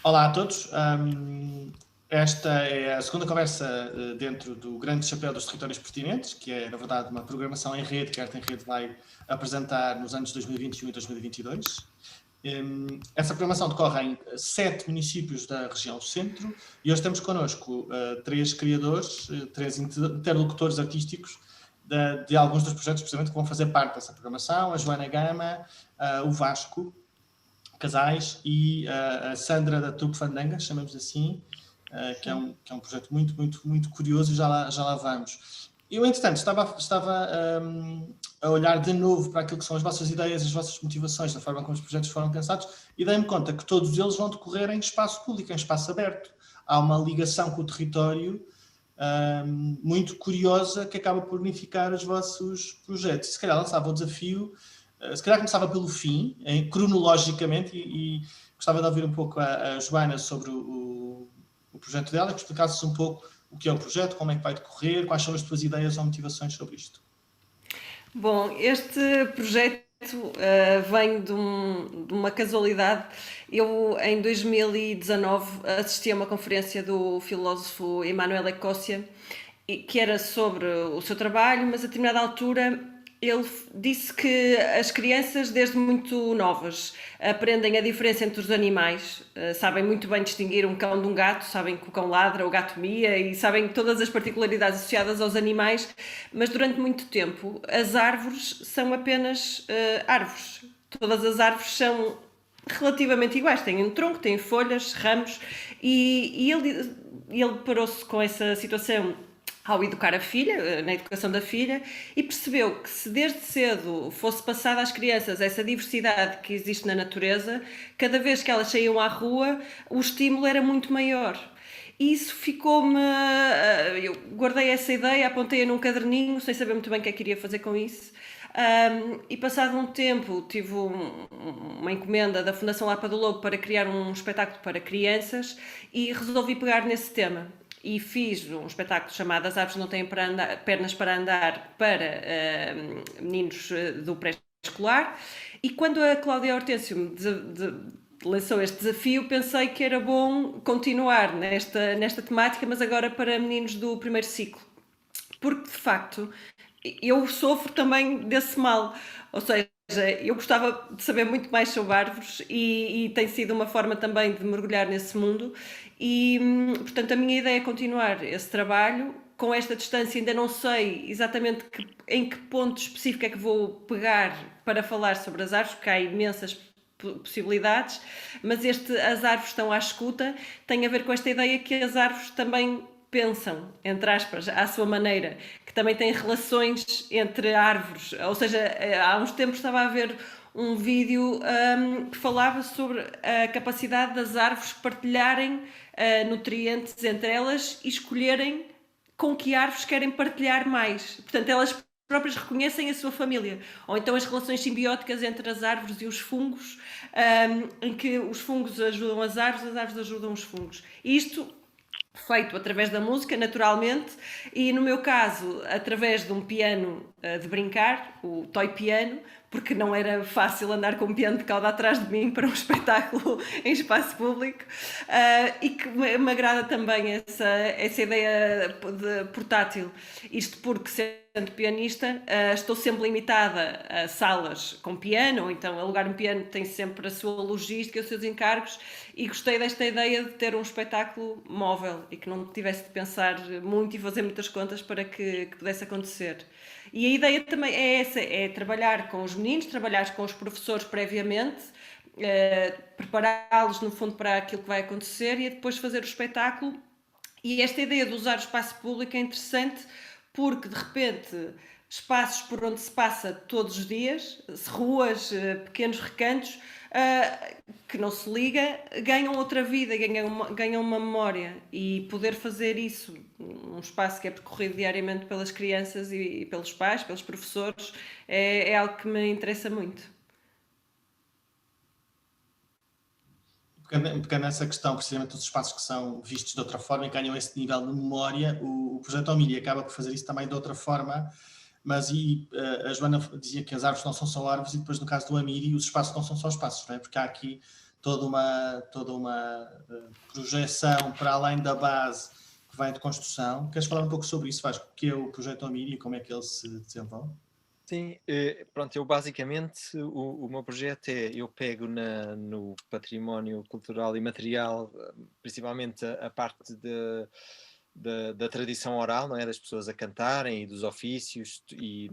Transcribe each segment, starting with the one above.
Olá a todos. Esta é a segunda conversa dentro do Grande Chapéu dos Territórios Pertinentes, que é, na verdade, uma programação em rede que a Arte em Rede vai apresentar nos anos 2021 e 2022. Essa programação decorre em 7 municípios da região centro e hoje temos connosco 3 criadores, 3 interlocutores artísticos de alguns dos projetos precisamente que vão fazer parte dessa programação: a Joana Gama, o Vasco Casais e a Sandra da Tubo Fandanga, chamamos assim, que é um projeto muito curioso, e já lá vamos. Eu, entretanto, estava a olhar de novo para aquilo que são as vossas ideias, as vossas motivações, da forma como os projetos foram pensados, e dei-me conta que todos eles vão decorrer em espaço público, em espaço aberto. Há uma ligação com o território muito curiosa que acaba por unificar os vossos projetos. E se calhar lançava o desafio, se calhar começava pelo fim, cronologicamente, e gostava de ouvir um pouco a Joana sobre o projeto dela, que explicasses um pouco o que é o projeto, como é que vai decorrer, quais são as tuas ideias ou motivações sobre isto. Bom, este projeto vem de uma casualidade. Eu, em 2019, assisti a uma conferência do filósofo Emmanuel Ecócia, que era sobre o seu trabalho, mas a determinada altura ele disse que as crianças, desde muito novas, aprendem a diferença entre os animais, sabem muito bem distinguir um cão de um gato, sabem que o cão ladra, o gato mia, e sabem todas as particularidades associadas aos animais, mas durante muito tempo as árvores são apenas árvores. Todas as árvores são relativamente iguais, têm um tronco, têm folhas, ramos, e ele parou-se com essa situação ao educar a filha, na educação da filha, e percebeu que se desde cedo fosse passada às crianças essa diversidade que existe na natureza, cada vez que elas saíam à rua, o estímulo era muito maior. E isso ficou-me... Eu guardei essa ideia, apontei-a num caderninho, sem saber muito bem o que é que iria fazer com isso. E passado um tempo tive uma encomenda da Fundação Lapa do Lobo para criar um espetáculo para crianças e resolvi pegar nesse tema. E fiz um espetáculo chamado As Árvores Não Têm Pernas para Andar para meninos do pré-escolar. E quando a Cláudia Hortêncio me lançou este desafio, pensei que era bom continuar nesta temática, mas agora para meninos do primeiro ciclo. Porque, de facto, eu sofro também desse mal. Ou seja, eu gostava de saber muito mais sobre árvores e tem sido uma forma também de mergulhar nesse mundo e, portanto, a minha ideia é continuar esse trabalho. Com esta distância ainda não sei exatamente em que ponto específico é que vou pegar para falar sobre as árvores, porque há imensas possibilidades, mas as árvores estão à escuta, tem a ver com esta ideia que as árvores também pensam, entre aspas, à sua maneira, que também têm relações entre árvores. Ou seja, há uns tempos estava a ver um vídeo que falava sobre a capacidade das árvores partilharem nutrientes entre elas e escolherem com que árvores querem partilhar mais. Portanto, elas próprias reconhecem a sua família. Ou então as relações simbióticas entre as árvores e os fungos, em que os fungos ajudam as árvores ajudam os fungos. E isto feito através da música, naturalmente, e no meu caso, através de um piano de brincar, o toy piano, porque não era fácil andar com um piano de cauda atrás de mim para um espetáculo em espaço público, e que me agrada também essa ideia de portátil. Isto porque, sendo pianista, estou sempre limitada a salas com piano, ou então alugar um piano tem sempre a sua logística, os seus encargos, e gostei desta ideia de ter um espetáculo móvel e que não tivesse de pensar muito e fazer muitas contas para que pudesse acontecer. E a ideia também é essa, é trabalhar com os meninos, trabalhar com os professores previamente, prepará-los no fundo para aquilo que vai acontecer e depois fazer o espetáculo. E esta ideia de usar o espaço público é interessante porque de repente espaços por onde se passa todos os dias, ruas, pequenos recantos, que não se liga, ganham outra vida, ganham uma memória, e poder fazer isso num espaço que é percorrido diariamente pelas crianças e pelos pais, pelos professores, é algo que me interessa muito. Pegando nessa questão, precisamente dos espaços que são vistos de outra forma e ganham esse nível de memória, o projeto Omília acaba por fazer isso também de outra forma, mas a Joana dizia que as árvores não são só árvores, e depois no caso do Amiri os espaços não são só espaços, não é? Porque há aqui toda uma projeção para além da base que vem de construção. Queres falar um pouco sobre isso, Vasco? O que é o projeto Omiri e como é que ele se desenvolve? Sim, pronto, eu basicamente, o meu projeto eu pego no património cultural e material, principalmente a parte da tradição oral, não é? Das pessoas a cantarem e dos ofícios, e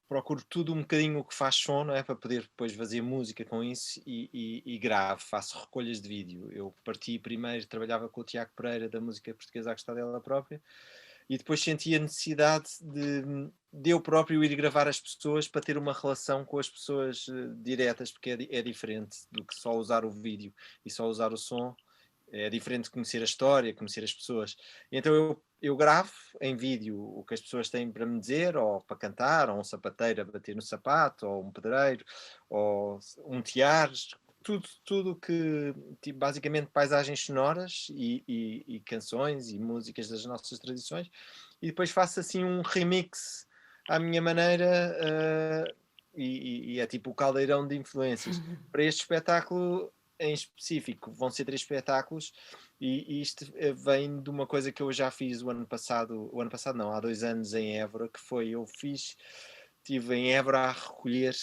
procuro tudo um bocadinho o que faz som, não é? Para poder depois fazer música com isso e gravo, faço recolhas de vídeo. Eu parti primeiro, trabalhava com o Tiago Pereira da música portuguesa à gostar dela própria, e depois senti a necessidade de eu próprio ir gravar as pessoas para ter uma relação com as pessoas diretas, porque é diferente do que só usar o vídeo e só usar o som. É diferente de conhecer a história, conhecer as pessoas. Então eu gravo em vídeo o que as pessoas têm para me dizer, ou para cantar, ou um sapateiro a bater no sapato, ou um pedreiro, ou um tiar, tudo que, tipo, basicamente paisagens sonoras e canções e músicas das nossas tradições, e depois faço assim um remix à minha maneira, e é tipo o caldeirão de influências. Para este espetáculo em específico vão ser 3 espetáculos, e isto vem de uma coisa que eu já fiz o ano passado não, há 2 anos em Évora, que foi, estive em Évora a recolher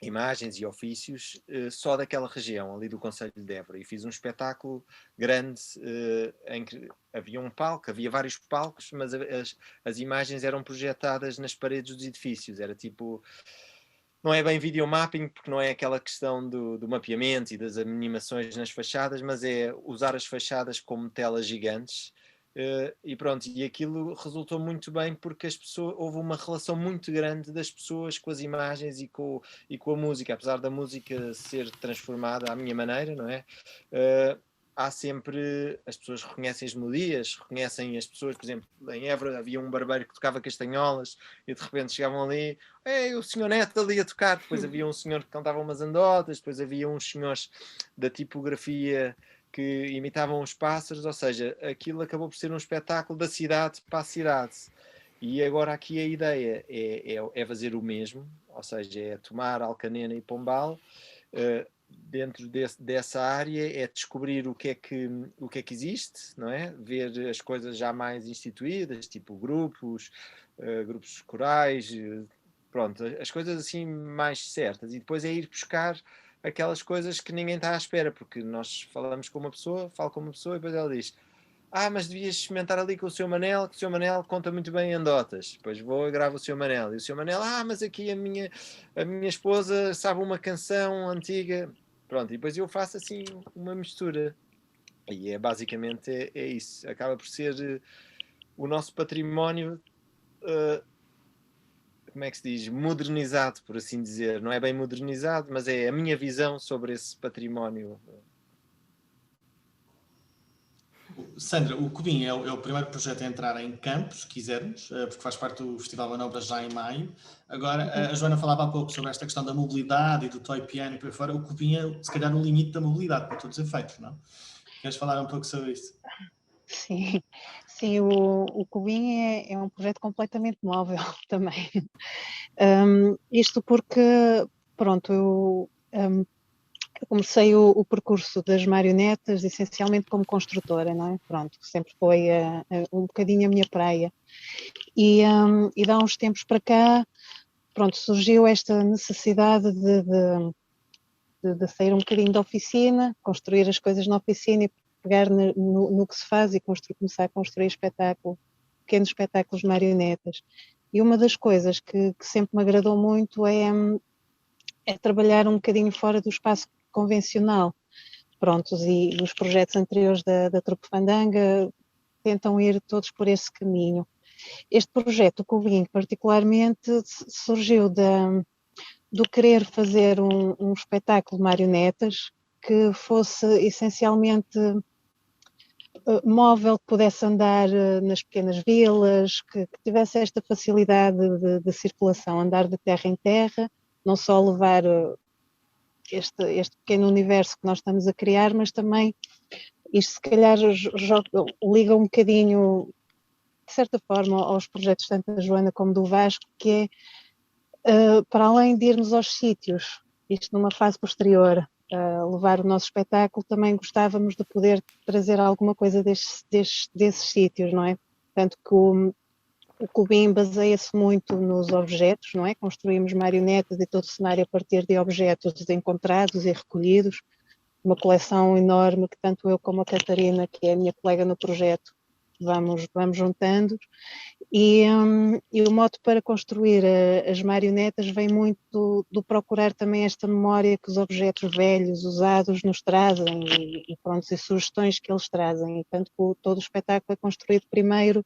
imagens e ofícios só daquela região, ali do concelho de Évora, e fiz um espetáculo grande em que havia um palco, havia vários palcos, mas as imagens eram projetadas nas paredes dos edifícios, era tipo, não é bem videomapping, porque não é aquela questão do mapeamento e das animações nas fachadas, mas é usar as fachadas como telas gigantes. E pronto, e aquilo resultou muito bem, porque houve uma relação muito grande das pessoas com as imagens e com a música, apesar da música ser transformada à minha maneira, não é? Há sempre, as pessoas reconhecem as melodias, reconhecem as pessoas, por exemplo, em Évora havia um barbeiro que tocava castanholas e de repente chegavam ali, o senhor Neto ali a tocar, depois havia um senhor que cantava umas andotas, depois havia uns senhores da tipografia que imitavam os pássaros, ou seja, aquilo acabou por ser um espetáculo da cidade para a cidade. E agora aqui a ideia é fazer o mesmo, ou seja, é tomar Alcanena e Pombal, dentro dessa área, é descobrir o que é que existe, não é? Ver as coisas já mais instituídas, tipo grupos corais, pronto, as coisas assim mais certas, e depois é ir buscar aquelas coisas que ninguém está à espera, porque nós falamos com uma pessoa, falo com uma pessoa e depois ela diz: mas devias experimentar ali com o seu Manel, que o seu Manel conta muito bem andotas. Depois vou e gravo o seu Manel, e o seu Manel, mas aqui a minha esposa sabe uma canção antiga, pronto, e depois eu faço assim uma mistura, e basicamente é isso, acaba por ser o nosso património, como é que se diz, modernizado, por assim dizer. Não é bem modernizado, mas é a minha visão sobre esse património. Sandra, o Cubim é o primeiro projeto a entrar em Campos, se quisermos, porque faz parte do Festival Manobras já em maio. Agora, a Joana falava há pouco sobre esta questão da mobilidade e do toy piano e por aí fora. O Cubim é, se calhar, o limite da mobilidade para todos os efeitos, não? Queres falar um pouco sobre isto? Sim, sim, o Cubim é um projeto completamente móvel também. Isto porque, pronto, eu comecei o percurso das marionetas essencialmente como construtora, não é? Pronto, sempre foi um bocadinho a minha praia. E de há uns tempos para cá, pronto, surgiu esta necessidade de sair um bocadinho da oficina, construir as coisas na oficina e pegar no que se faz e começar a construir pequenos espetáculos de marionetas. E uma das coisas que sempre me agradou muito é trabalhar um bocadinho fora do espaço convencional. Prontos, e os projetos anteriores da Trupe Fandanga tentam ir todos por esse caminho. Este projeto, o Cubim, particularmente, surgiu do querer fazer um espetáculo de marionetas que fosse essencialmente móvel, que pudesse andar nas pequenas vilas, que tivesse esta facilidade de circulação, andar de terra em terra, não só levar este pequeno universo que nós estamos a criar, mas também isto se calhar liga um bocadinho, de certa forma, aos projetos tanto da Joana como do Vasco, que é para além de irmos aos sítios, isto numa fase posterior, levar o nosso espetáculo, também gostávamos de poder trazer alguma coisa desses sítios, não é? Tanto que o Cubim baseia-se muito nos objetos, não é? Construímos marionetas e todo o cenário a partir de objetos encontrados e recolhidos, uma coleção enorme que tanto eu como a Catarina, que é a minha colega no projeto, vamos juntando. E o mote para construir as marionetas vem muito do procurar também esta memória que os objetos velhos, usados, nos trazem e pronto, e sugestões que eles trazem. E tanto que todo o espetáculo é construído primeiro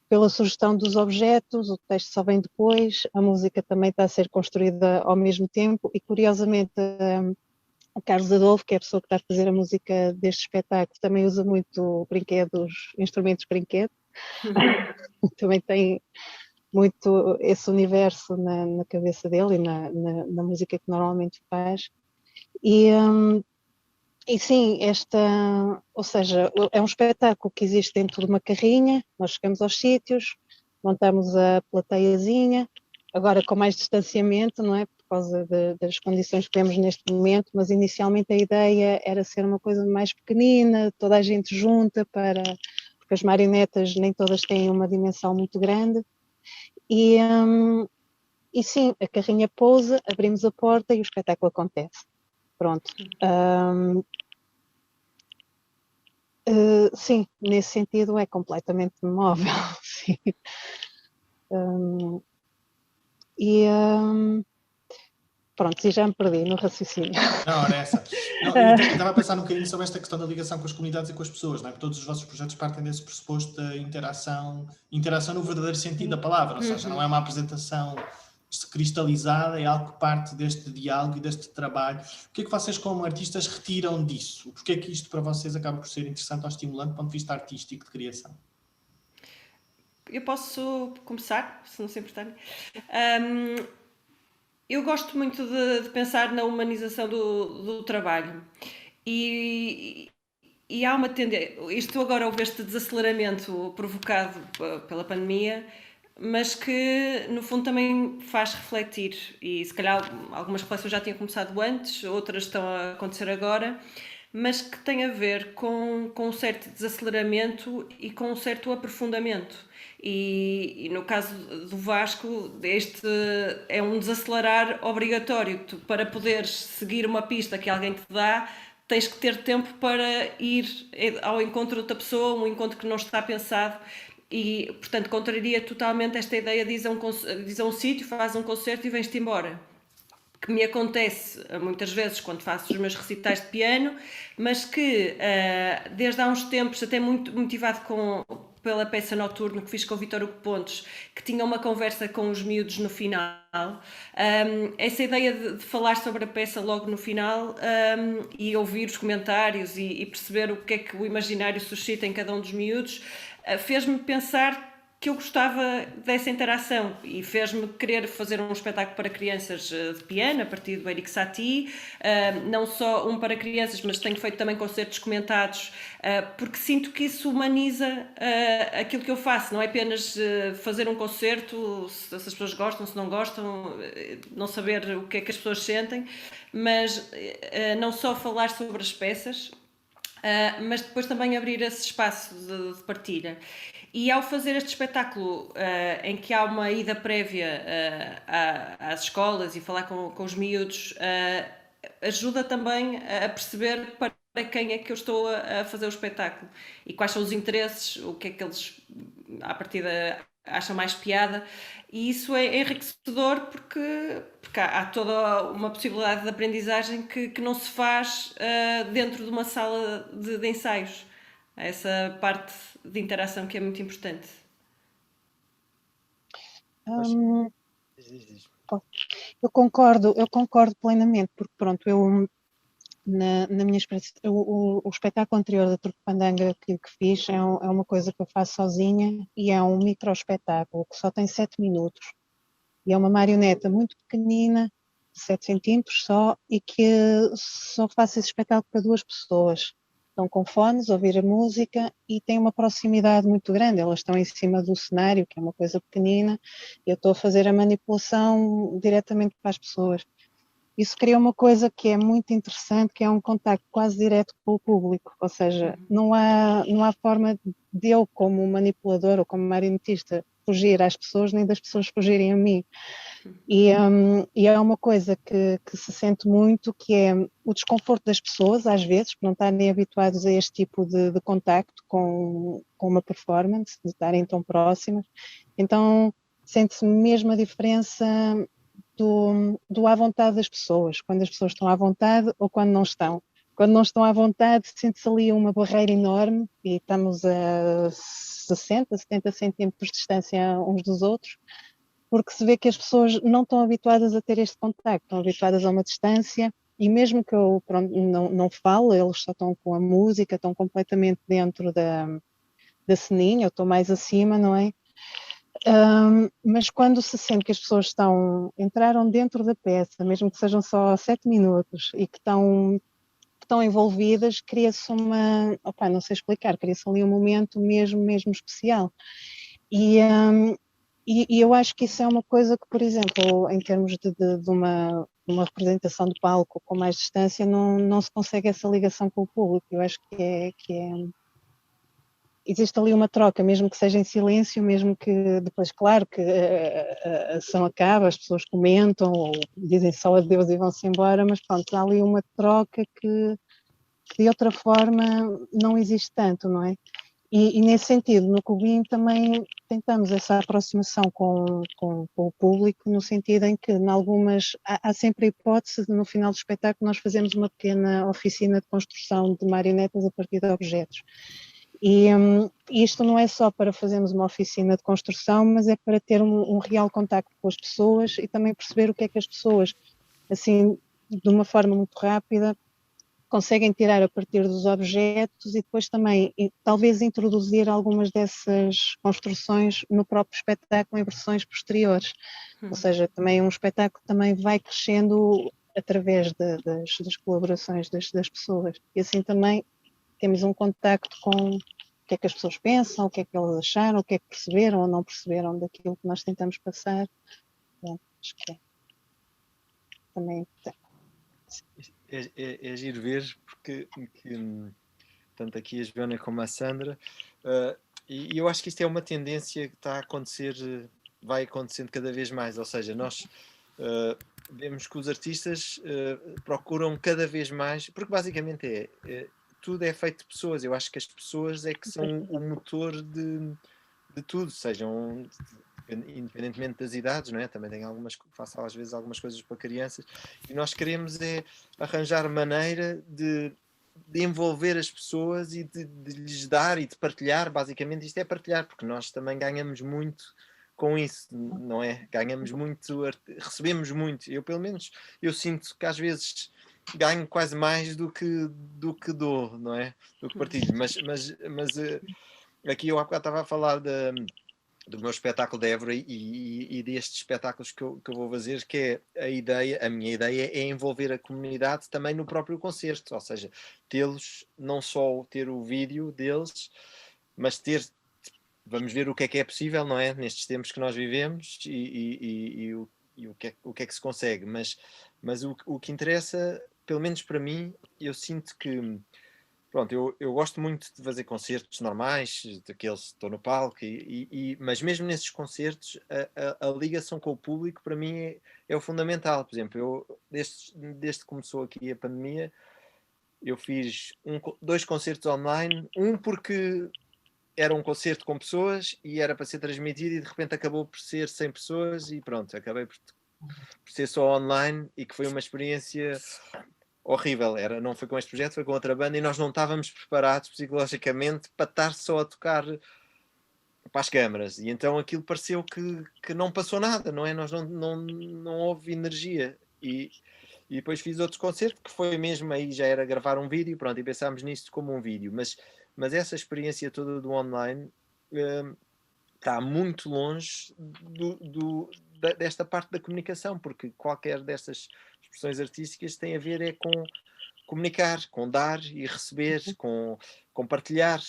pela sugestão dos objetos, o texto só vem depois, a música também está a ser construída ao mesmo tempo e, curiosamente, o Carlos Adolfo, que é a pessoa que está a fazer a música deste espetáculo, também usa muito instrumentos brinquedo. Também tem muito esse universo na cabeça dele e na música que normalmente faz. E sim, ou seja, é um espetáculo que existe dentro de uma carrinha, nós chegamos aos sítios, montamos a plateiazinha, agora com mais distanciamento, não é? Por causa das condições que temos neste momento, mas inicialmente a ideia era ser uma coisa mais pequenina, toda a gente junta porque as marionetas nem todas têm uma dimensão muito grande. E sim, a carrinha pousa, abrimos a porta e o espetáculo acontece. Pronto. Sim, nesse sentido é completamente móvel. Sim. Pronto, e já me perdi no raciocínio. Não, era essa. Não, eu estava a pensar um bocadinho sobre esta questão da ligação com as comunidades e com as pessoas, não é? Porque todos os vossos projetos partem desse pressuposto da interação no verdadeiro sentido da palavra, ou seja, não é uma apresentação cristalizada, é algo que parte deste diálogo e deste trabalho. O que é que vocês, como artistas, retiram disso? Porque é que isto para vocês acaba por ser interessante ou estimulante do ponto de vista artístico de criação? Eu posso começar, se não se importarem. Eu gosto muito de pensar na humanização do trabalho e há uma tendência, isto agora houve este desaceleramento provocado pela pandemia, mas que no fundo também faz refletir e se calhar algumas reflexões já tinham começado antes, outras estão a acontecer agora, mas que tem a ver com um certo desaceleramento e com um certo aprofundamento. E no caso do Vasco, este é um desacelerar obrigatório. Tu, para poderes seguir uma pista que alguém te dá, tens que ter tempo para ir ao encontro de outra pessoa, um encontro que não está pensado. E, portanto, contraria totalmente esta ideia de ir a um sítio, faz um concerto e vens-te embora. Que me acontece muitas vezes quando faço os meus recitais de piano, mas que desde há uns tempos, até muito motivado pela peça Noturno que fiz com o Vítor Hugo Pontes, que tinha uma conversa com os miúdos no final, essa ideia de falar sobre a peça logo no final e ouvir os comentários e perceber o que é que o imaginário suscita em cada um dos miúdos, fez-me pensar que eu gostava dessa interação e fez-me querer fazer um espetáculo para crianças de piano, a partir do Erik Satie, não só um para crianças, mas tenho feito também concertos comentados, porque sinto que isso humaniza aquilo que eu faço, não é apenas fazer um concerto, se as pessoas gostam, se não gostam, não saber o que é que as pessoas sentem, mas não só falar sobre as peças, mas depois também abrir esse espaço de partilha. E ao fazer este espetáculo em que há uma ida prévia às escolas e falar com os miúdos, ajuda também a perceber para quem é que eu estou a fazer o espetáculo e quais são os interesses, o que é que eles à partida acham mais piada, e isso é enriquecedor porque há toda uma possibilidade de aprendizagem que não se faz dentro de uma sala de ensaios. Essa parte de interação que é muito importante. Eu concordo plenamente, porque pronto, eu na minha experiência, o espetáculo anterior da Truque Pandanga que fiz é uma coisa que eu faço sozinha e é um micro espetáculo que só tem 7 minutos e é uma marioneta muito pequenina, 7 centímetros só, e que só faço esse espetáculo para 2 pessoas. Estão com fones, a ouvir a música e têm uma proximidade muito grande. Elas estão em cima do cenário, que é uma coisa pequenina, e eu estou a fazer a manipulação diretamente para as pessoas. isso cria uma coisa que é muito interessante, que é um contacto quase direto com o público, ou seja, não há forma de eu, como manipulador ou como marionetista, fugir às pessoas, nem das pessoas fugirem a mim. E é uma coisa que se sente muito, que é o desconforto das pessoas, às vezes, por não estarem habituados a este tipo de contacto com uma performance, de estarem tão próximas. Então, sente-se mesmo a diferença do à vontade das pessoas, quando as pessoas estão à vontade ou quando não estão. Quando não estão à vontade, sente-se ali uma barreira enorme e estamos a 60, 70 centímetros de distância uns dos outros, porque se vê que as pessoas não estão habituadas a ter este contacto, estão habituadas a uma distância, e mesmo que eu não falo, eles só estão com a música, estão completamente dentro da ceninha, eu estou mais acima, não é? Mas quando se sente que as pessoas entraram dentro da peça, mesmo que sejam só 7 minutos, e que estão envolvidas, cria-se não sei explicar, cria-se ali um momento mesmo especial. E eu acho que isso é uma coisa que, por exemplo, em termos de uma representação de palco com mais distância, não se consegue essa ligação com o público. Eu acho existe ali uma troca, mesmo que seja em silêncio, mesmo que depois, claro, que a ação acaba, as pessoas comentam ou dizem só adeus e vão-se embora, mas pronto, há ali uma troca que de outra forma não existe tanto, não é? E nesse sentido, no Cubim também tentamos essa aproximação com o público, no sentido em que, em algumas, há sempre a hipótese de, no final do espetáculo, nós fazemos uma pequena oficina de construção de marionetas a partir de objetos. E isto não é só para fazermos uma oficina de construção, mas é para ter um real contacto com as pessoas e também perceber o que é que as pessoas, assim, de uma forma muito rápida, conseguem tirar a partir dos objetos e depois também talvez introduzir algumas dessas construções no próprio espetáculo em versões posteriores. Ou seja, também um espetáculo também vai crescendo através das colaborações das pessoas. E assim também temos um contacto com o que é que as pessoas pensam, o que é que elas acharam, o que é que perceberam ou não perceberam daquilo que nós tentamos passar. Bom, acho que também É giro ver, porque tanto aqui a Joana como a Sandra, e eu acho que isto é uma tendência que está a acontecer, vai acontecendo cada vez mais, ou seja, nós vemos que os artistas procuram cada vez mais, porque basicamente tudo é feito de pessoas, eu acho que as pessoas é que são o motor de tudo, sejam independentemente das idades, não é? Também tem faço às vezes algumas coisas para crianças, e nós queremos arranjar maneira de envolver as pessoas e de lhes dar e de partilhar, basicamente isto é partilhar, porque nós também ganhamos muito com isso, não é? Ganhamos muito, recebemos muito, eu pelo menos, eu sinto que às vezes ganho quase mais do que dou, não é? Do que partilho, mas aqui eu há bocado estava a falar do meu espetáculo de Évora e destes espetáculos que eu vou fazer, que é a minha ideia é envolver a comunidade também no próprio concerto, ou seja, tê-los, não só ter o vídeo deles, mas vamos ver o que é possível, não é? Nestes tempos que nós vivemos e o que é que se consegue, mas o que interessa, pelo menos para mim, eu sinto que pronto, eu gosto muito de fazer concertos normais, daqueles que estou no palco, mas mesmo nesses concertos, a ligação com o público para mim é o fundamental. Por exemplo, desde que começou aqui a pandemia, eu fiz 2 concertos online, um porque era um concerto com pessoas e era para ser transmitido e de repente acabou por ser 100 pessoas e pronto, acabei por ser só online e que foi uma experiência horrível, não foi com este projeto, foi com outra banda e nós não estávamos preparados psicologicamente para estar só a tocar para as câmaras e então aquilo pareceu que não passou nada, não é? Nós não houve energia e depois fiz outros concertos que foi mesmo, aí já era gravar um vídeo, pronto, e pensámos nisto como um vídeo, mas essa experiência toda do online está muito longe desta parte da comunicação, porque qualquer destas expressões artísticas tem a ver com comunicar, com dar e receber, com partilhar.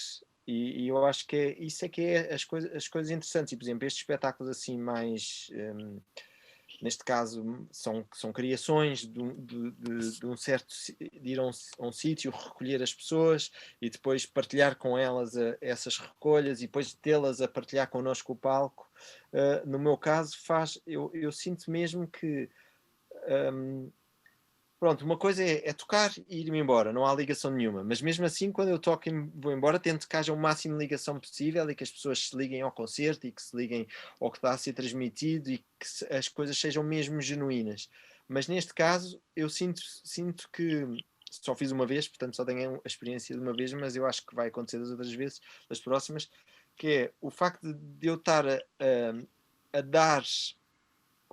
E eu acho que isso é que é as coisas interessantes. E, por exemplo, estes espetáculos assim mais neste caso são criações de um certo, de ir a um sítio, recolher as pessoas e depois partilhar com elas essas recolhas e depois tê-las a partilhar connosco o palco. No meu caso eu sinto mesmo que pronto, uma coisa é tocar e ir-me embora, não há ligação nenhuma, mas mesmo assim quando eu toco e vou embora tento que haja o máximo de ligação possível e que as pessoas se liguem ao concerto e que se liguem ao que está a ser transmitido e que as coisas sejam mesmo genuínas. Mas neste caso eu sinto que só fiz uma vez, portanto só tenho a experiência de uma vez, mas eu acho que vai acontecer das outras vezes, das próximas, que é o facto de eu estar a dar...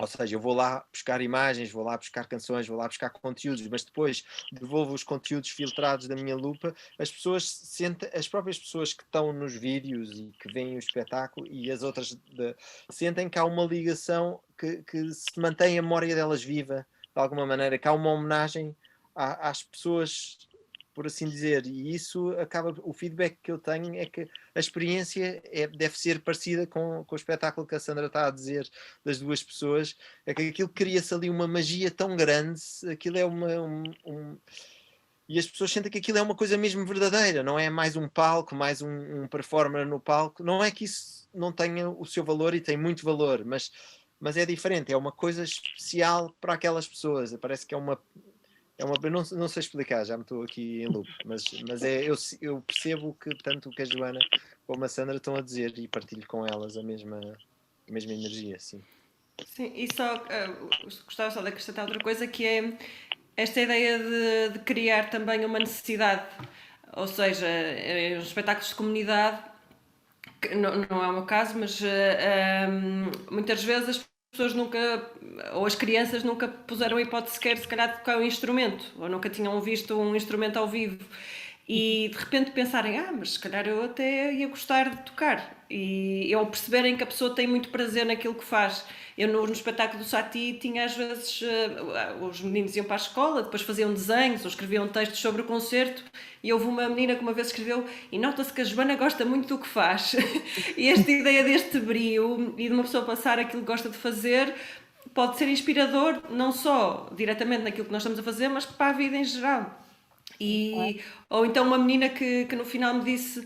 Ou seja, eu vou lá buscar imagens, vou lá buscar canções, vou lá buscar conteúdos, mas depois devolvo os conteúdos filtrados da minha lupa. As pessoas sentem, as próprias pessoas que estão nos vídeos e que veem o espetáculo e as outras sentem que há uma ligação que se mantém a memória delas viva, de alguma maneira, que há uma homenagem às pessoas, por assim dizer, e isso acaba, o feedback que eu tenho é que a experiência deve ser parecida com o espetáculo que a Sandra está a dizer das duas pessoas, é que aquilo cria-se ali uma magia tão grande, aquilo é e as pessoas sentem que aquilo é uma coisa mesmo verdadeira, não é mais um palco, mais um performer no palco, não é que isso não tenha o seu valor e tem muito valor, mas é diferente, é uma coisa especial para aquelas pessoas, parece que eu não sei explicar, já me estou aqui em loop, mas eu percebo que tanto o que a Joana como a Sandra estão a dizer e partilho com elas a mesma energia, sim. Sim, e só gostava só de acrescentar outra coisa, que é esta ideia de criar também uma necessidade, ou seja, os espetáculos de comunidade, que não é o meu caso, mas muitas vezes as pessoas nunca, ou as crianças nunca puseram a hipótese sequer, se calhar, de tocar um instrumento, ou nunca tinham visto um instrumento ao vivo, e de repente pensarem, mas se calhar eu até ia gostar de tocar, e ou perceberem que a pessoa tem muito prazer naquilo que faz. Eu no espetáculo do Satie tinha às vezes, os meninos iam para a escola, depois faziam desenhos ou escreviam textos sobre o concerto, e houve uma menina que uma vez escreveu, e nota-se que a Joana gosta muito do que faz. E esta ideia deste brio e de uma pessoa passar aquilo que gosta de fazer pode ser inspirador, não só diretamente naquilo que nós estamos a fazer, mas para a vida em geral. Ou então uma menina que no final me disse,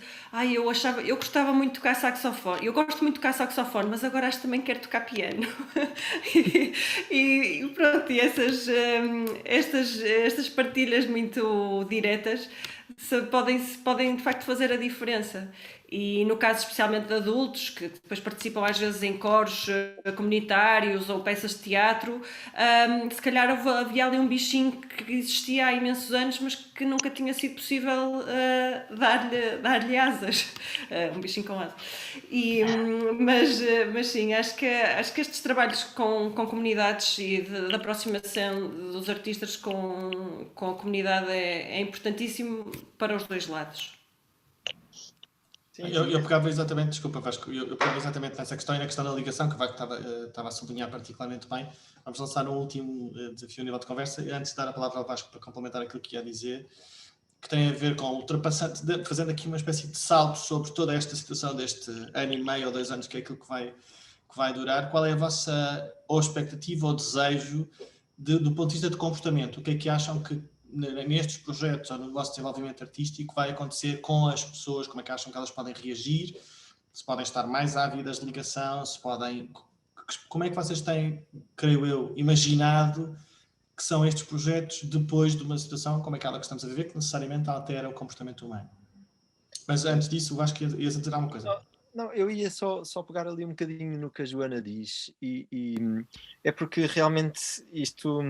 eu gostava muito de tocar saxofone, eu gosto muito de tocar saxofone, mas agora acho que também quero tocar piano. e pronto, e estas partilhas muito diretas podem de facto fazer a diferença. E no caso especialmente de adultos que depois participam às vezes em coros comunitários ou peças de teatro, se calhar havia ali um bichinho que existia há imensos anos, mas que nunca tinha sido possível dar-lhe asas, um bichinho com asas. Mas sim, acho que estes trabalhos com comunidades e de aproximação dos artistas com a comunidade é importantíssimo para os dois lados. Sim, eu pegava exatamente, desculpa Vasco, eu pegava exatamente nessa questão e na questão da ligação, que o Vasco estava a sublinhar particularmente bem. Vamos lançar um último desafio a nível de conversa, antes de dar a palavra ao Vasco para complementar aquilo que ia dizer, que tem a ver com ultrapassando, fazendo aqui uma espécie de salto sobre toda esta situação deste ano e meio ou 2 anos, que é aquilo que vai durar. Qual é a vossa ou expectativa ou desejo do ponto de vista de comportamento? O que é que acham que nestes projetos ou no vosso desenvolvimento artístico vai acontecer com as pessoas? Como é que acham que elas podem reagir? Se podem estar mais ávidas de ligação? Como é que vocês têm, creio eu, imaginado que são estes projetos depois de uma situação como aquela que estamos a viver, que necessariamente altera o comportamento humano? Mas antes disso, eu acho que ias dizer alguma coisa. Não, eu ia só pegar ali um bocadinho no que a Joana diz e é porque realmente isto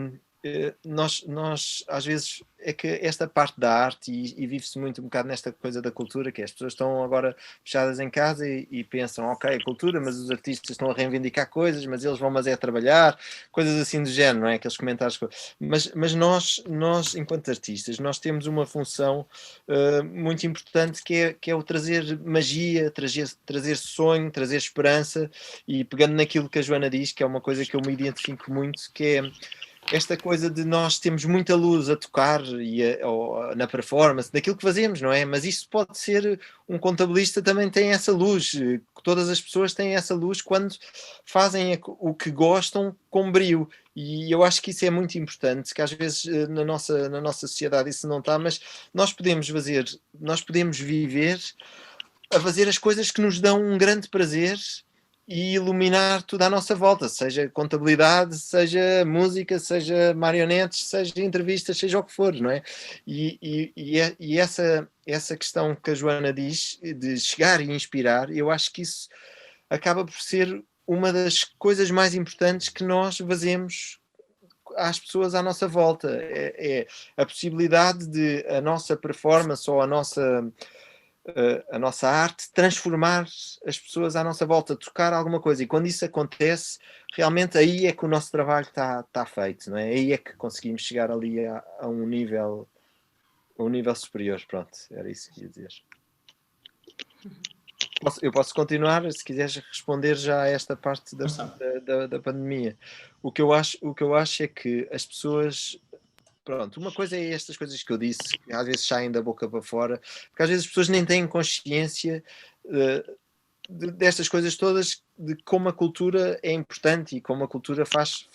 nós às vezes é que esta parte da arte e vive-se muito um bocado nesta coisa da cultura, que as pessoas estão agora fechadas em casa e pensam, ok, a cultura, mas os artistas estão a reivindicar coisas, mas eles vão trabalhar, coisas assim do género, não é? Aqueles comentários. Mas nós enquanto artistas, nós temos uma função muito importante que é o trazer magia, trazer sonho, trazer esperança, e pegando naquilo que a Joana diz, que é uma coisa que eu me identifico muito, que é esta coisa de nós temos muita luz a tocar ou na performance, daquilo que fazemos, não é? Mas isso pode ser, um contabilista também tem essa luz, todas as pessoas têm essa luz quando fazem o que gostam com brio. E eu acho que isso é muito importante, que às vezes na nossa sociedade isso não está, mas nós podemos viver a fazer as coisas que nos dão um grande prazer e iluminar tudo à nossa volta, seja contabilidade, seja música, seja marionetes, seja entrevistas, seja o que for, não é? E essa questão que a Joana diz, de chegar e inspirar, eu acho que isso acaba por ser uma das coisas mais importantes que nós fazemos às pessoas à nossa volta. É a possibilidade de a nossa performance ou a nossa arte transformar as pessoas à nossa volta, tocar alguma coisa. E quando isso acontece, realmente aí é que o nosso trabalho está feito, não é? Aí é que conseguimos chegar ali a um nível superior. Pronto, era isso que ia dizer. Eu posso continuar, se quiseres responder já a esta parte da pandemia. O que eu acho é que as pessoas... Pronto, uma coisa é estas coisas que eu disse, que às vezes saem da boca para fora, porque às vezes as pessoas nem têm consciência destas coisas todas, de como a cultura é importante e como a cultura faz...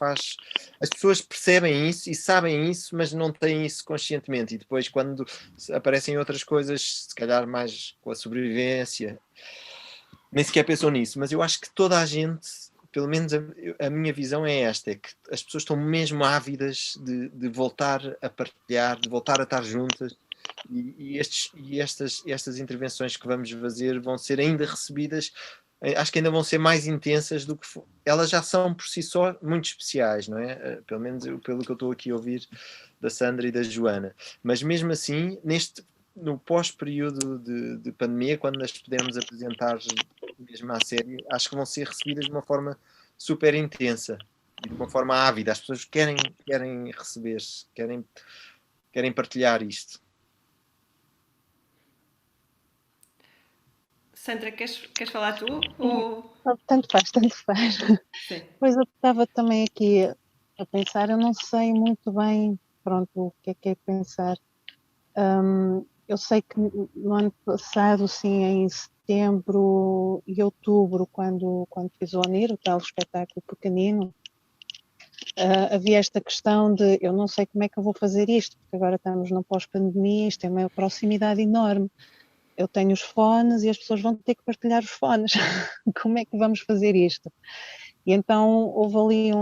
As pessoas percebem isso e sabem isso, mas não têm isso conscientemente. E depois, quando aparecem outras coisas, se calhar mais com a sobrevivência, nem sequer pensam nisso. Mas eu acho que toda a gente... Pelo menos a minha visão é esta, é que as pessoas estão mesmo ávidas de voltar a partilhar, de voltar a estar juntas, e estas intervenções que vamos fazer vão ser ainda recebidas, acho que ainda vão ser mais intensas do que elas já são por si só muito especiais, não é? Pelo menos pelo que eu estou aqui a ouvir da Sandra e da Joana. Mas mesmo assim, no pós-período de pandemia, quando as pudermos apresentar mesmo à série, acho que vão ser recebidas de uma forma super intensa e de uma forma ávida. As pessoas querem receber, querem partilhar isto. Sandra, queres falar tu? Ou... Tanto faz, tanto faz. Sim. Pois eu estava também aqui a pensar, eu não sei muito bem, pronto, o que é pensar. Eu sei que no ano passado, sim, em setembro e outubro, quando fiz o ANIR, o tal espetáculo pequenino, havia esta questão de eu não sei como é que eu vou fazer isto, porque agora estamos no pós-pandemia, isto é uma proximidade enorme. Eu tenho os fones e as pessoas vão ter que partilhar os fones. Como é que vamos fazer isto? E então houve ali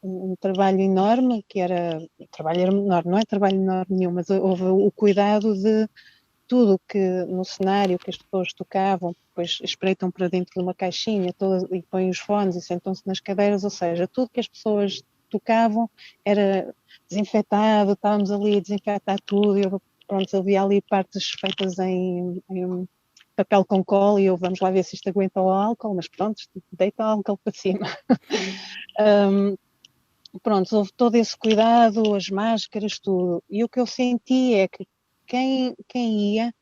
um trabalho enorme, que era... Trabalho enorme, não é trabalho enorme nenhum, mas houve o cuidado de tudo que no cenário que as pessoas tocavam, depois espreitam para dentro de uma caixinha e põem os fones e sentam-se nas cadeiras, ou seja, tudo que as pessoas tocavam era desinfetado, estávamos ali a desinfetar tudo, e pronto, havia ali partes feitas em papel com cola e eu vamos lá ver se isto aguenta o álcool, mas pronto, deita o álcool para cima. Pronto, houve todo esse cuidado, as máscaras, tudo. E o que eu senti é que quem ia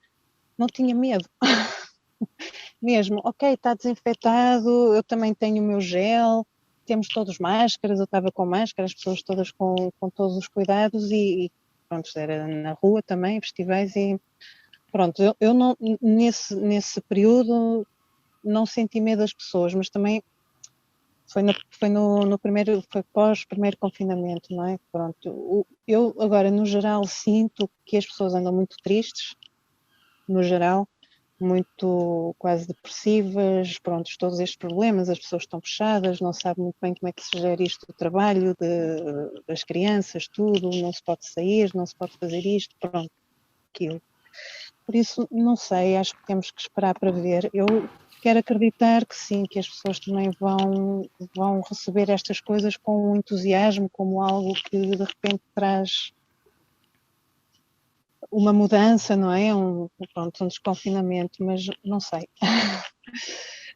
não tinha medo. Mesmo, ok, está desinfetado, eu também tenho o meu gel, temos todos máscaras, eu estava com máscara, as pessoas todas com todos os cuidados e pronto, era na rua também, festivais e pronto, eu não, nesse período não senti medo das pessoas, mas também foi no primeiro, foi pós-primeiro confinamento, não é? Pronto, eu agora no geral sinto que as pessoas andam muito tristes, no geral, muito quase depressivas, pronto, todos estes problemas, as pessoas estão fechadas, não sabem muito bem como é que se gera isto do trabalho, das crianças, tudo, não se pode sair, não se pode fazer isto, pronto, aquilo. Por isso, não sei, acho que temos que esperar para ver. Eu quero acreditar que sim, que as pessoas também vão receber estas coisas com entusiasmo, como algo que de repente traz uma mudança, não é? Pronto, um desconfinamento, mas não sei.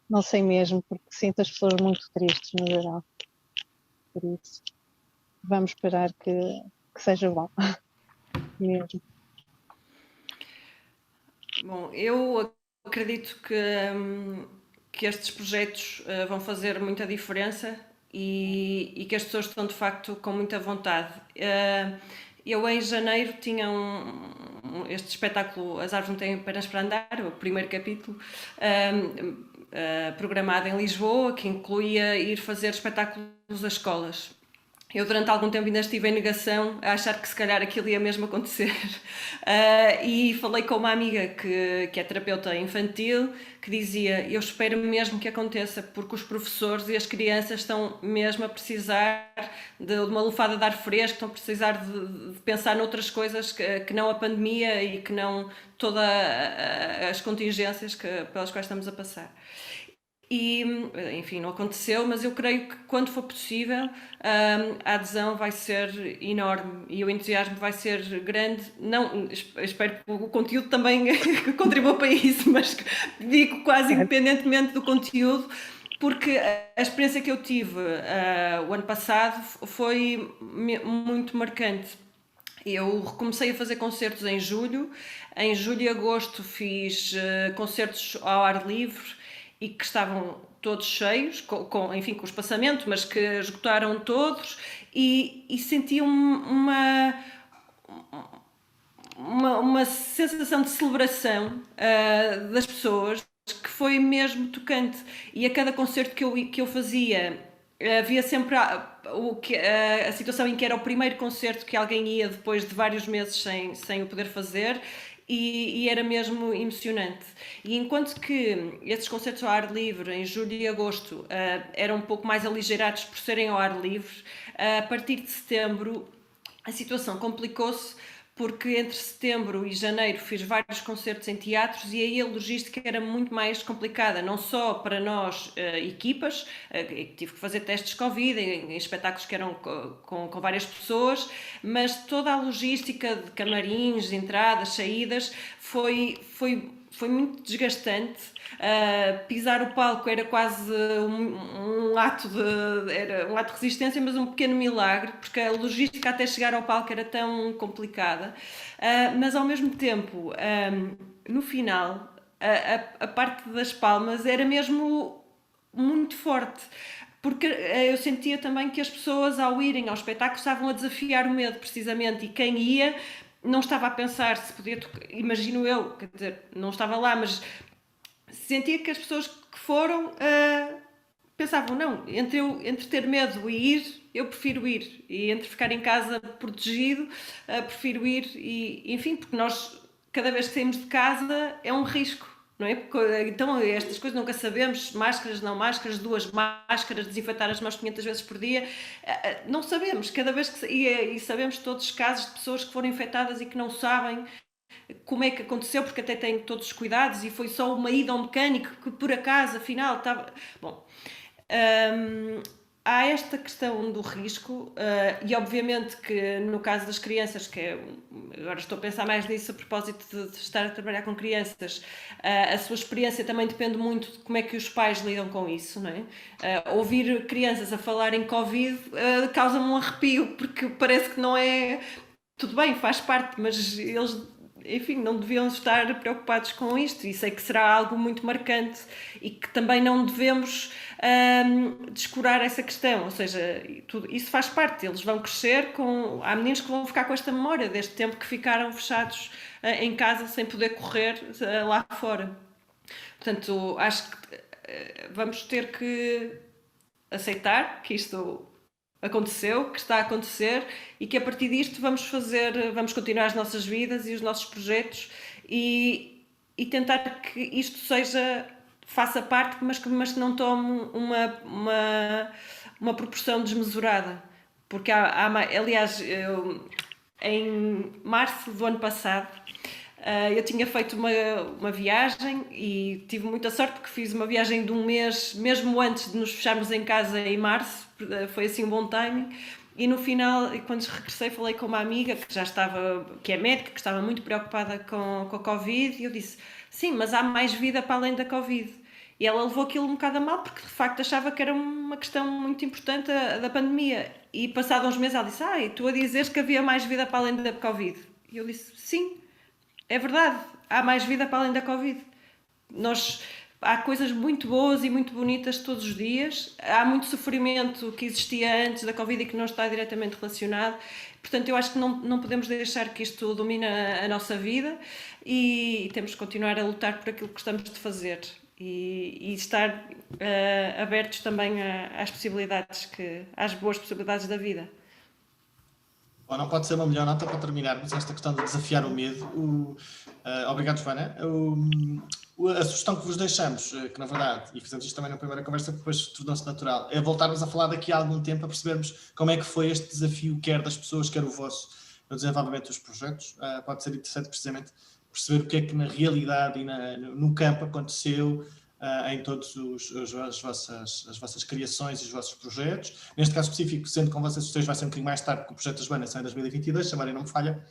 Não sei mesmo, porque sinto as pessoas muito tristes no geral. Por isso, vamos esperar que seja bom. Mesmo. Bom, eu acredito que estes projetos vão fazer muita diferença e que as pessoas estão de facto com muita vontade. Eu em janeiro tinha este espetáculo As Árvores Não Têm Pernas para Andar, o primeiro capítulo, programado em Lisboa, que incluía ir fazer espetáculos às escolas. Eu durante algum tempo ainda estive em negação, a achar que se calhar aquilo ia mesmo acontecer. E falei com uma amiga que é terapeuta infantil, que dizia: eu espero mesmo que aconteça, porque os professores e as crianças estão mesmo a precisar de uma lufada de ar fresco, estão a precisar de pensar noutras coisas que não a pandemia e que não todas as contingências pelas quais estamos a passar. E, enfim, não aconteceu, mas eu creio que quando for possível a adesão vai ser enorme e o entusiasmo vai ser grande. Não, espero que o conteúdo também contribua para isso, mas digo quase independentemente do conteúdo, porque a experiência que eu tive o ano passado foi muito marcante. Eu recomecei a fazer concertos em julho e agosto fiz concertos ao ar livre, e que estavam todos cheios, com espaçamento, mas que esgotaram todos, e senti uma sensação de celebração das pessoas que foi mesmo tocante. E a cada concerto que eu fazia, havia sempre a situação em que era o primeiro concerto que alguém ia depois de vários meses sem o poder fazer, e era mesmo emocionante. E enquanto que esses concertos ao ar livre, em julho e agosto, eram um pouco mais aligeirados por serem ao ar livre, a partir de setembro a situação complicou-se, porque entre setembro e janeiro fiz vários concertos em teatros e aí a logística era muito mais complicada, não só para nós, equipas, tive que fazer testes Covid em espetáculos que eram com várias pessoas, mas toda a logística de camarins, entradas, saídas, foi muito desgastante. Pisar o palco era quase um ato de resistência, mas um pequeno milagre, porque a logística até chegar ao palco era tão complicada, mas ao mesmo tempo, no final, a parte das palmas era mesmo muito forte, porque eu sentia também que as pessoas, ao irem ao espetáculo, estavam a desafiar o medo, precisamente, e quem ia não estava a pensar se podia tocar, imagino eu, quer dizer, não estava lá, mas sentia que as pessoas que foram pensavam, não, entre ter medo e ir, eu prefiro ir, e entre ficar em casa protegido, prefiro ir, e enfim, porque nós, cada vez que saímos de casa, é um risco, não é? Porque, então, estas coisas nunca sabemos, máscaras, não máscaras, 2 máscaras, desinfetar as mãos 500 vezes por dia, não sabemos, cada vez que... E sabemos todos os casos de pessoas que foram infectadas e que não sabem como é que aconteceu, porque até têm todos os cuidados e foi só uma ida ao mecânico que por acaso, afinal, estava... Bom, há esta questão do risco e obviamente que no caso das crianças, agora estou a pensar mais nisso a propósito de estar a trabalhar com crianças, a sua experiência também depende muito de como é que os pais lidam com isso, não é? Ouvir crianças a falar em Covid causa-me um arrepio, porque parece que não é... Tudo bem, faz parte, mas eles... enfim, não deviam estar preocupados com isto, e sei que será algo muito marcante e que também não devemos descurar essa questão, ou seja, isso faz parte, eles vão crescer há meninos que vão ficar com esta memória deste tempo que ficaram fechados em casa sem poder correr lá fora. Portanto, acho que vamos ter que aceitar que isto aconteceu, que está a acontecer, e que a partir disto vamos continuar as nossas vidas e os nossos projetos e tentar que isto faça parte, mas que não tome uma proporção desmesurada, porque aliás, em março do ano passado eu tinha feito uma viagem e tive muita sorte porque fiz uma viagem de um mês, mesmo antes de nos fecharmos em casa em março, foi assim um bom timing, e no final, quando regressei, falei com uma amiga que é médica, que estava muito preocupada com a Covid, e eu disse, sim, mas há mais vida para além da Covid. E ela levou aquilo um bocado a mal, porque de facto achava que era uma questão muito importante da pandemia. E passados uns meses ela disse, tu a dizeres que havia mais vida para além da Covid. E eu disse, sim, é verdade, há mais vida para além da Covid. Nós há coisas muito boas e muito bonitas todos os dias. Há muito sofrimento que existia antes da Covid e que não está diretamente relacionado. Portanto, eu acho que não podemos deixar que isto domine a nossa vida e temos que continuar a lutar por aquilo que gostamos de fazer e estar abertos também às boas possibilidades da vida. Bom, não pode ser uma melhor nota para terminarmos esta questão de desafiar o medo. Obrigado, Joana. A sugestão que vos deixamos, que na verdade, e fizemos isto também na primeira conversa, que depois tornou-se natural, é voltarmos a falar daqui a algum tempo, a percebermos como é que foi este desafio, quer das pessoas, quer o vosso, no desenvolvimento dos projetos. Pode ser interessante, precisamente, perceber o que é que na realidade e no campo aconteceu em todas as vossas criações e os vossos projetos. Neste caso específico, sendo com vocês três, vai ser um bocadinho mais tarde, porque o projeto das Joana sai em 2022, se a memória não me falha.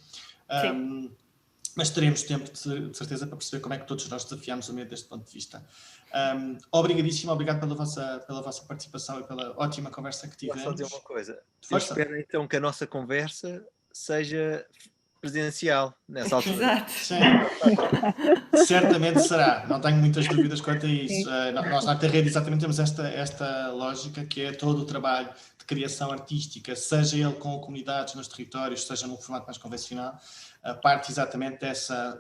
Mas teremos tempo, de certeza, para perceber como é que todos nós desafiamos o medo deste ponto de vista. Obrigadíssimo, obrigado pela vossa participação e pela ótima conversa que tivemos. Posso dizer uma coisa? Força. Eu espero então que a nossa conversa seja presencial nessa altura. Exato. Sim. Certamente será, não tenho muitas dúvidas quanto a isso. Nós na Terrede exatamente temos esta lógica, que é todo o trabalho de criação artística, seja ele com comunidades nos territórios, seja num formato mais convencional, parte exatamente dessa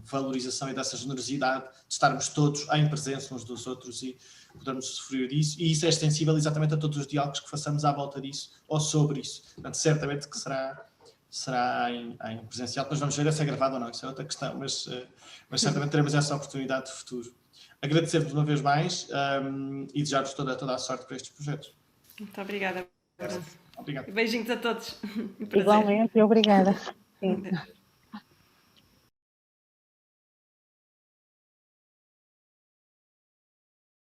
valorização e dessa generosidade de estarmos todos em presença uns dos outros e podermos sofrer disso, e isso é extensível exatamente a todos os diálogos que façamos à volta disso ou sobre isso. Portanto, certamente que será em presencial, depois vamos ver se é gravado ou não, isso é outra questão, mas certamente teremos essa oportunidade de futuro. Agradecer-vos uma vez mais e desejar-vos toda a sorte para estes projetos. Muito obrigada. Obrigado. Beijinhos a todos. Igualmente, obrigada. Sim.